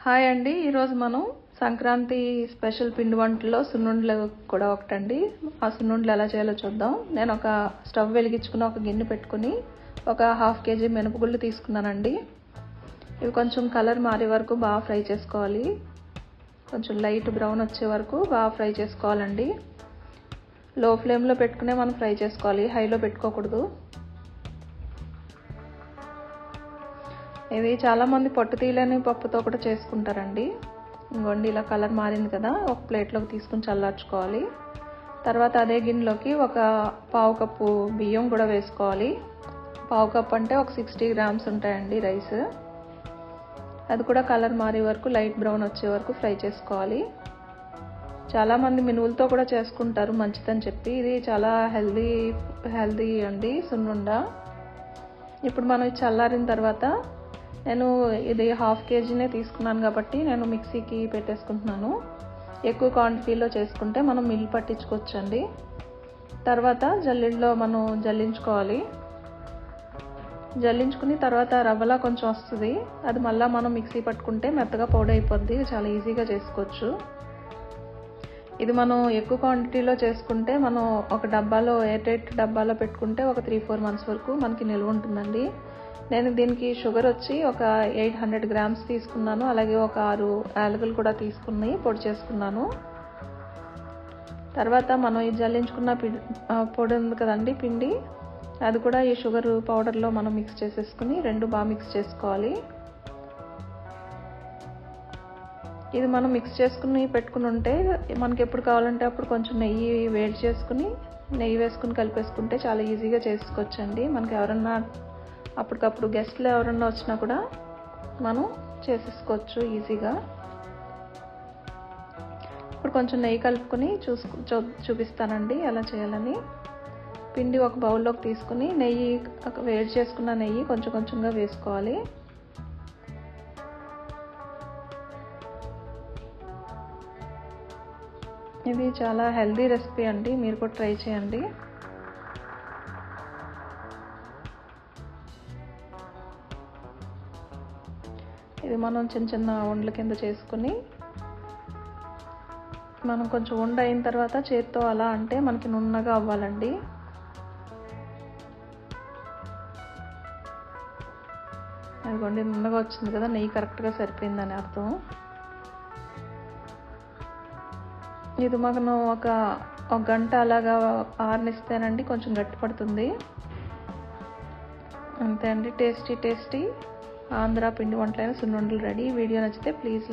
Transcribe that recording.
Hi అండి, ఈరోజు మనం సంక్రాంతి స్పెషల్ పిండి వంటల్లో సున్నుండలు కూడా ఒకటండి. ఆ సున్నుండలు ఎలా చేయాలో చూద్దాం. నేను ఒక స్టవ్ వెలిగించుకుని ఒక గిన్నె పెట్టుకుని ఒక 1/2 kg మినపగుళ్ళు తీసుకున్నానండి. ఇవి కొంచెం కలర్ మారే వరకు బాగా ఫ్రై చేసుకోవాలి. కొంచెం లైట్ బ్రౌన్ వచ్చే వరకు బాగా ఫ్రై చేసుకోవాలండి. లో ఫ్లేమ్లో పెట్టుకునే మనం ఫ్రై చేసుకోవాలి, హైలో పెట్టుకోకూడదు. ఇది చాలామంది పొట్టు తీయలేని పప్పుతో కూడా చేసుకుంటారండి. ఇంకోండి ఇలా కలర్ మారింది కదా, ఒక ప్లేట్లోకి తీసుకుని చల్లార్చుకోవాలి. తర్వాత అదే గిన్నెలోకి ఒక 1/2 కప్పు బియ్యం కూడా వేసుకోవాలి. 1/2 కప్ అంటే ఒక 60 grams ఉంటాయండి రైస్. అది కూడా కలర్ మారే వరకు లైట్ బ్రౌన్ వచ్చే వరకు ఫ్రై చేసుకోవాలి. చాలామంది మినువులతో కూడా చేసుకుంటారు మంచిదని చెప్పి. ఇది చాలా హెల్దీ అండి సున్నుండ. ఇప్పుడు మనం ఇది చల్లారిన తర్వాత నేను ఇది 1/2 kgనే తీసుకున్నాను కాబట్టి నేను మిక్సీకి పెట్టేసుకుంటున్నాను. ఎక్కువ క్వాంటిటీలో చేసుకుంటే మనం మిల్ పట్టించుకోవచ్చండి. తర్వాత జల్లెడలో మనం జల్లించుకోవాలి. జల్లించుకుని తర్వాత రవ్వలా కొంచెం వస్తుంది, అది మళ్ళీ మనం మిక్సీ పట్టుకుంటే మెత్తగా పౌడర్ అయిపోద్ది. చాలా ఈజీగా చేసుకోవచ్చు. ఇది మనం ఎక్కువ క్వాంటిటీలో చేసుకుంటే మనం ఒక డబ్బాలో ఎయిర్ డబ్బాలో పెట్టుకుంటే ఒక 3-4 months వరకు మనకి నిల్వ ఉంటుందండి. నేను దీనికి షుగర్ వచ్చి ఒక 800 grams తీసుకున్నాను. అలాగే ఒక 6 యాలకులు కూడా తీసుకుని పొడి చేసుకున్నాను. తర్వాత మనం ఈ జల్లించుకున్న పొడి ఉంది కదండి పిండి, అది కూడా ఈ షుగర్ పౌడర్లో మనం మిక్స్ చేసేసుకుని రెండు బాగా మిక్స్ చేసుకోవాలి. ఇది మనం మిక్స్ చేసుకుని పెట్టుకుని ఉంటే మనకి ఎప్పుడు కావాలంటే అప్పుడు కొంచెం నెయ్యి వేడి చేసుకుని నెయ్యి వేసుకుని కలిపేసుకుంటే చాలా ఈజీగా చేసుకోవచ్చండి. మనకి ఎవరన్నా అప్పటికప్పుడు గెస్ట్లు ఎవరన్నా వచ్చినా కూడా మనం చేసేసుకోవచ్చు ఈజీగా. ఇప్పుడు కొంచెం నెయ్యి కలుపుకొని చూపిస్తానండి ఎలా చేయాలని. పిండి ఒక బౌల్లోకి తీసుకుని నెయ్యి వేడి చేసుకున్న నెయ్యి కొంచెం కొంచెంగా వేసుకోవాలి. ఇది చాలా హెల్దీ రెసిపీ అండి, మీరు కూడా ట్రై చేయండి. ఇది మనం చిన్న చిన్న ఉండల కింద చేసుకుని మనం కొంచెం ఉండ అయిన తర్వాత చేతితో అలా అంటే మనకి నున్నగా అవ్వాలండి. అదిగోండి నున్నగా వచ్చింది కదా, నెయ్యి కరెక్ట్గా సరిపోయిందని అర్థం. ఇది మనం ఒక గంట అలాగా ఆరనిస్తేనండి కొంచెం గట్టి పడుతుంది. అంతే అండి, టేస్టీ ఆంధ్ర పిండి వంటలైన సున్నుండలు రెడీ. వీడియో నచ్చితే ప్లీజ్ లైక్